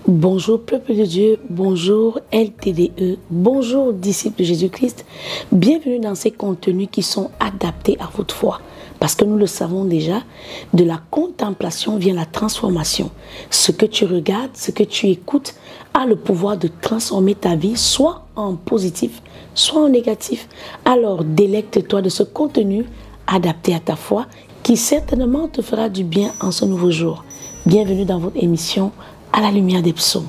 Bonjour peuple de Dieu, bonjour LTDE, bonjour disciples de Jésus-Christ. Bienvenue dans ces contenus qui sont adaptés à votre foi. Parce que nous le savons déjà, de la contemplation vient la transformation. Ce que tu regardes, ce que tu écoutes a le pouvoir de transformer ta vie, soit en positif, soit en négatif. Alors délecte-toi de ce contenu adapté à ta foi qui certainement te fera du bien en ce nouveau jour. Bienvenue dans votre émission à la lumière des psaumes.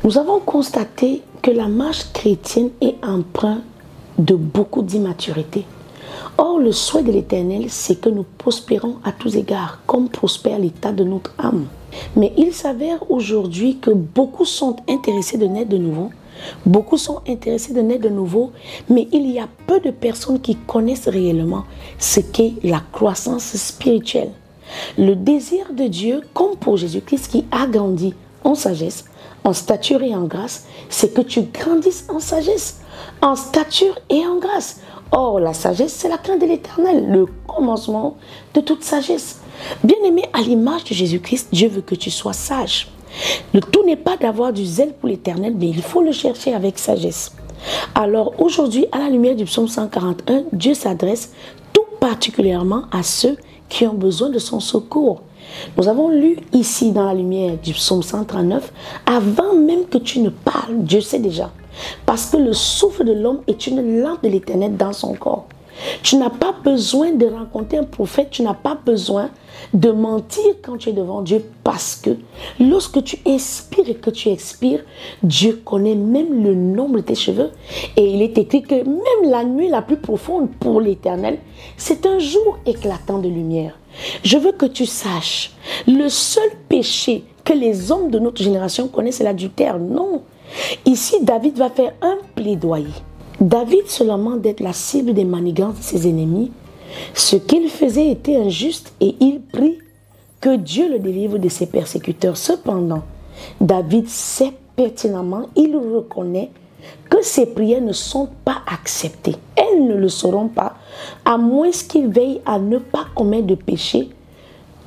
Nous avons constaté que la marche chrétienne est empreinte de beaucoup d'immaturité. Or, le souhait de l'Éternel, c'est que nous prospérons à tous égards, comme prospère l'état de notre âme. Mais il s'avère aujourd'hui que beaucoup sont intéressés de naître de nouveau. Beaucoup sont intéressés de naître de nouveau, mais il y a peu de personnes qui connaissent réellement ce qu'est la croissance spirituelle. Le désir de Dieu, comme pour Jésus-Christ qui a grandi en sagesse, en stature et en grâce, c'est que tu grandisses en sagesse, en stature et en grâce. Or, la sagesse, c'est la crainte de l'Éternel, le commencement de toute sagesse. Bien-aimé, à l'image de Jésus-Christ, Dieu veut que tu sois sage. Le tout n'est pas d'avoir du zèle pour l'Éternel, mais il faut le chercher avec sagesse. Alors, aujourd'hui, à la lumière du psaume 141, Dieu s'adresse tout particulièrement à ceux qui ont besoin de son secours. Nous avons lu ici dans la lumière du psaume 139, avant même que tu ne parles, Dieu sait déjà. Parce que le souffle de l'homme est une lampe de l'Éternel dans son corps. Tu n'as pas besoin de rencontrer un prophète, tu n'as pas besoin de mentir quand tu es devant Dieu, parce que lorsque tu inspires et que tu expires, Dieu connaît même le nombre de tes cheveux. Et il est écrit que même la nuit la plus profonde pour l'Éternel, c'est un jour éclatant de lumière. Je veux que tu saches, le seul péché que les hommes de notre génération connaissent, c'est l'adultère. Non. Ici, David va faire un plaidoyer. David se lamente d'être la cible des manigances de ses ennemis. Ce qu'il faisait était injuste et il prie que Dieu le délivre de ses persécuteurs. Cependant, David sait pertinemment, il reconnaît que ses prières ne sont pas acceptées. Elles ne le seront pas, à moins qu'il veille à ne pas commettre de péché,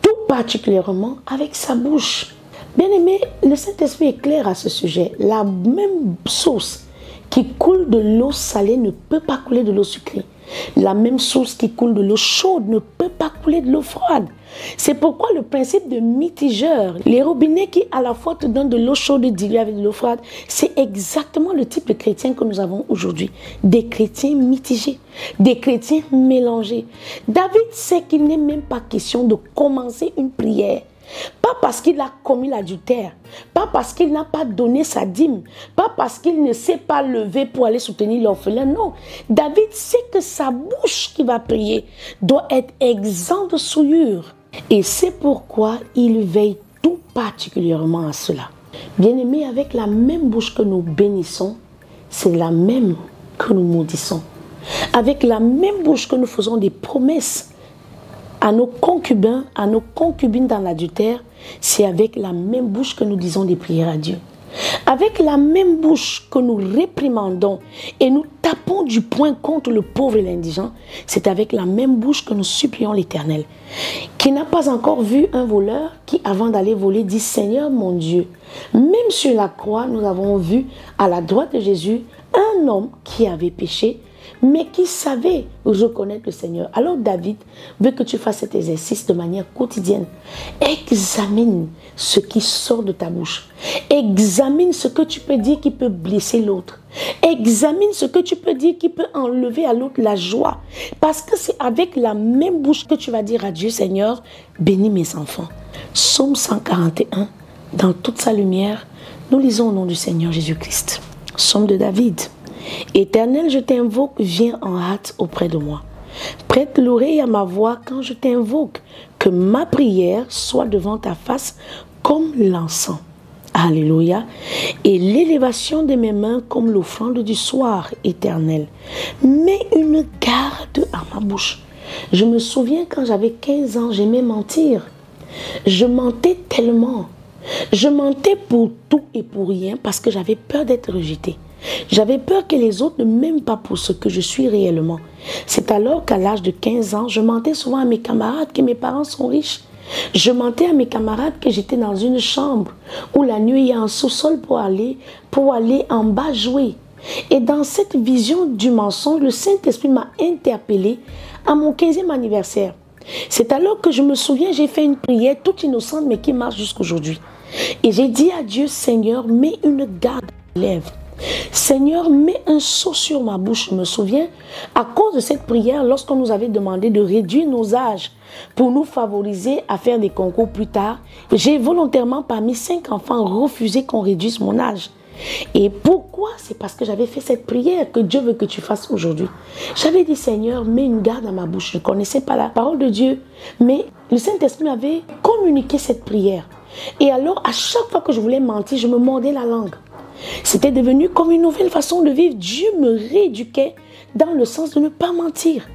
tout particulièrement avec sa bouche. Bien-aimé, le Saint-Esprit est clair à ce sujet. La même source qui coule de l'eau salée ne peut pas couler de l'eau sucrée. La même source qui coule de l'eau chaude ne peut pas couler de l'eau froide. C'est pourquoi le principe de mitigeur, les robinets qui à la fois te donnent de l'eau chaude diluée avec de l'eau froide, c'est exactement le type de chrétiens que nous avons aujourd'hui. Des chrétiens mitigés, des chrétiens mélangés. David sait qu'il n'est même pas question de commencer une prière. Pas parce qu'il a commis l'adultère, pas parce qu'il n'a pas donné sa dîme, pas parce qu'il ne s'est pas levé pour aller soutenir l'orphelin. Non, David sait que sa bouche qui va prier doit être exempte de souillure. Et c'est pourquoi il veille tout particulièrement à cela. Bien-aimés, avec la même bouche que nous bénissons, c'est la même que nous maudissons. Avec la même bouche que nous faisons des promesses à nos concubins, à nos concubines dans l'adultère, c'est avec la même bouche que nous disons des prières à Dieu. Avec la même bouche que nous réprimandons et nous tapons du poing contre le pauvre et l'indigent, c'est avec la même bouche que nous supplions l'Éternel. Qui n'a pas encore vu un voleur qui, avant d'aller voler, dit « Seigneur mon Dieu ». Même sur la croix, nous avons vu à la droite de Jésus un homme qui avait péché, mais qui savait reconnaître le Seigneur. Alors David veut que tu fasses cet exercice de manière quotidienne. Examine ce qui sort de ta bouche. Examine ce que tu peux dire qui peut blesser l'autre. Examine ce que tu peux dire qui peut enlever à l'autre la joie. Parce que c'est avec la même bouche que tu vas dire à Dieu, Seigneur, bénis mes enfants. Psaume 141, dans toute sa lumière, nous lisons au nom du Seigneur Jésus-Christ. Psaume de David. Éternel, je t'invoque, viens en hâte auprès de moi. Prête l'oreille à ma voix quand je t'invoque, que ma prière soit devant ta face comme l'encens. Alléluia. Et l'élévation de mes mains comme l'offrande du soir, Éternel. Mets une garde à ma bouche. Je me souviens quand j'avais 15 ans, j'aimais mentir. Je mentais tellement. Je mentais pour tout et pour rien parce que j'avais peur d'être rejetée. J'avais peur que les autres ne m'aiment pas pour ce que je suis réellement. C'est alors qu'à l'âge de 15 ans, je mentais souvent à mes camarades que mes parents sont riches. Je mentais à mes camarades que j'étais dans une chambre où la nuit il y a un sous-sol pour aller en bas jouer. Et dans cette vision du mensonge, le Saint-Esprit m'a interpellée à mon 15e anniversaire. C'est alors que je me souviens, j'ai fait une prière toute innocente mais qui marche jusqu'aujourd'hui. Et j'ai dit à Dieu, Seigneur, mets une garde à mes lèvres. Seigneur, mets un sceau sur ma bouche. Je me souviens, à cause de cette prière, lorsqu'on nous avait demandé de réduire nos âges pour nous favoriser à faire des concours plus tard, j'ai volontairement parmi 5 enfants refusé qu'on réduise mon âge. Et pourquoi? C'est parce que j'avais fait cette prière que Dieu veut que tu fasses aujourd'hui. J'avais dit, Seigneur, mets une garde à ma bouche. Je ne connaissais pas la parole de Dieu, mais le Saint-Esprit m'avait communiqué cette prière. Et alors, à chaque fois que je voulais mentir, je me mordais la langue. C'était devenu comme une nouvelle façon de vivre. Dieu me rééduquait dans le sens de ne pas mentir.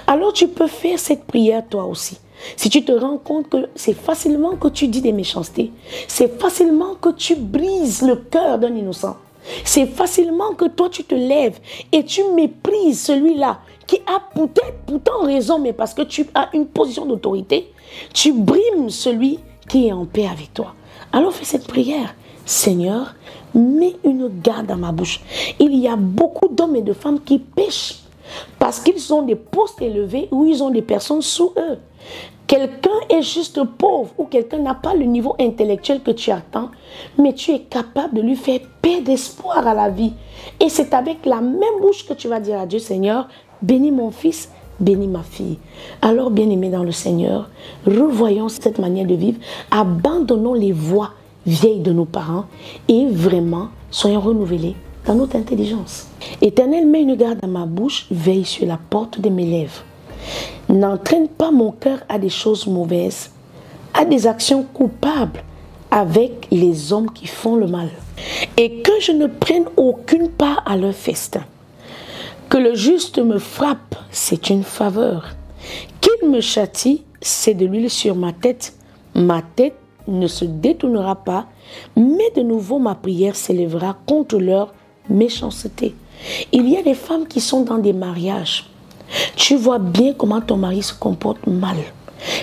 Alors tu peux faire cette prière toi aussi. Si tu te rends compte que c'est facilement que tu dis des méchancetés, c'est facilement que tu brises le cœur d'un innocent, c'est facilement que toi tu te lèves et tu méprises celui-là qui a peut-être pourtant raison, mais parce que tu as une position d'autorité, tu brimes celui qui est en paix avec toi. Alors fais cette prière. Seigneur, mets une garde à ma bouche. Il y a beaucoup d'hommes et de femmes qui pêchent parce qu'ils ont des postes élevés ou ils ont des personnes sous eux. Quelqu'un est juste pauvre ou quelqu'un n'a pas le niveau intellectuel que tu attends, mais tu es capable de lui faire paix d'espoir à la vie. Et c'est avec la même bouche que tu vas dire à Dieu, Seigneur, bénis mon fils, bénis ma fille. Alors, bien-aimés dans le Seigneur, revoyons cette manière de vivre, abandonnons les voies vieilles de nos parents et vraiment soyons renouvelés dans notre intelligence. Éternel, mets une garde à ma bouche, veille sur la porte de mes lèvres. N'entraîne pas mon cœur à des choses mauvaises, à des actions coupables avec les hommes qui font le mal. Et que je ne prenne aucune part à leur festin. Que le juste me frappe, c'est une faveur. Qu'il me châtie, c'est de l'huile sur ma tête. Ma tête ne se détournera pas, mais de nouveau ma prière s'élèvera contre leur méchanceté. Il y a des femmes qui sont dans des mariages. Tu vois bien comment ton mari se comporte mal.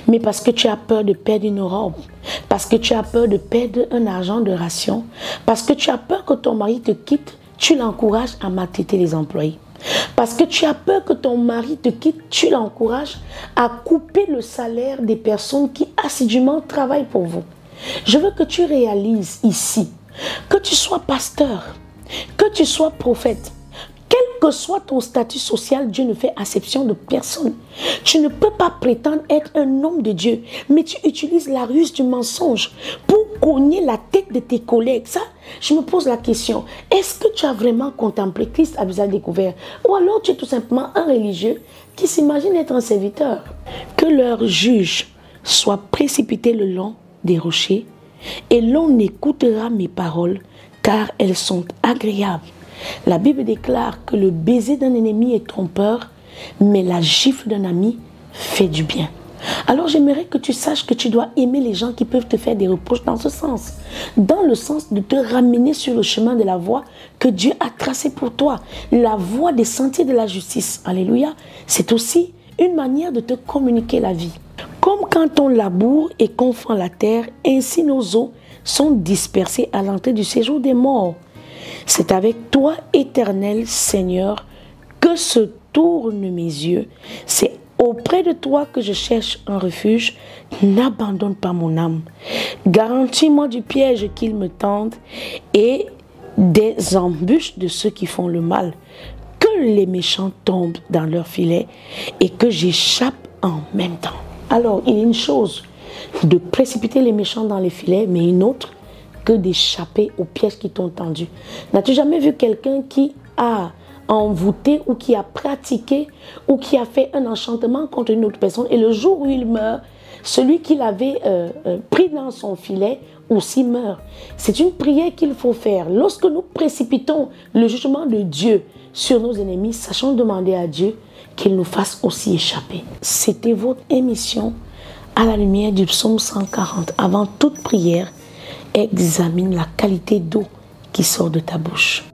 Mais parce que tu as peur de perdre une robe, parce que tu as peur de perdre un argent de ration, parce que tu as peur que ton mari te quitte, tu l'encourages à maltraiter les employés. Parce que tu as peur que ton mari te quitte, tu l'encourages à couper le salaire des personnes qui assidûment travaillent pour vous. Je veux que tu réalises ici, que tu sois pasteur, que tu sois prophète, quel que soit ton statut social, Dieu ne fait acception de personne. Tu ne peux pas prétendre être un homme de Dieu, mais tu utilises la ruse du mensonge pour cogner la tête de tes collègues. Ça, je me pose la question, est-ce que tu as vraiment contemplé Christ à visage découvert? Ou alors tu es tout simplement un religieux qui s'imagine être un serviteur? Que leur juge soit précipité le long des rochers et l'on écoutera mes paroles car elles sont agréables. La Bible déclare que le baiser d'un ennemi est trompeur, mais la gifle d'un ami fait du bien. Alors j'aimerais que tu saches que tu dois aimer les gens qui peuvent te faire des reproches dans ce sens. Dans le sens de te ramener sur le chemin de la voie que Dieu a tracée pour toi. La voie des sentiers de la justice. Alléluia. C'est aussi une manière de te communiquer la vie. Comme quand on laboure et qu'on fend la terre, ainsi nos os sont dispersés à l'entrée du séjour des morts. C'est avec toi, éternel Seigneur, que se tournent mes yeux. C'est auprès de toi que je cherche un refuge. N'abandonne pas mon âme. Garantis-moi du piège qu'ils me tendent et des embûches de ceux qui font le mal. Que les méchants tombent dans leur filet et que j'échappe en même temps. Alors, il y a une chose de précipiter les méchants dans les filets, mais une autre que d'échapper aux pièges qui t'ont tendu. N'as-tu jamais vu quelqu'un qui a envoûté ou qui a pratiqué ou qui a fait un enchantement contre une autre personne et le jour où il meurt, celui qui l'avait pris dans son filet aussi meurt? C'est une prière qu'il faut faire. Lorsque nous précipitons le jugement de Dieu sur nos ennemis, sachons demander à Dieu qu'il nous fasse aussi échapper. C'était votre émission à la lumière du psaume 140, avant toute prière, examine la qualité d'eau qui sort de ta bouche.